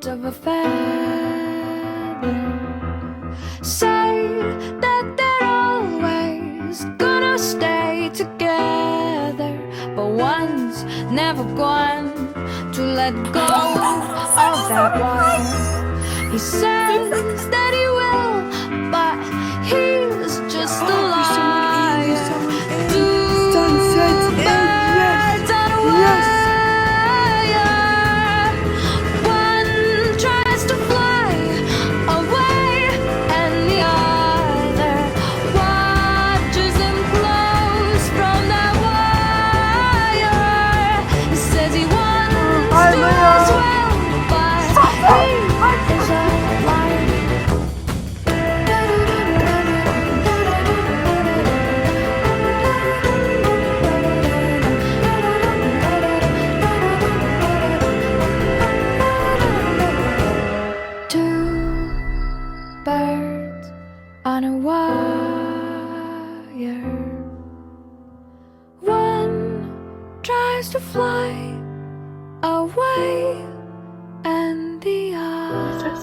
of a feather. Say that they're always gonna stay together, but one's never going to let go of that one. He says that he will, but he's just a liar. Two birds on a wire. One tries to fly away, and the other watches him close from that wire. He says he wants to as well, but he is a liar. Two birds on a wire. One tries to fly away, and the other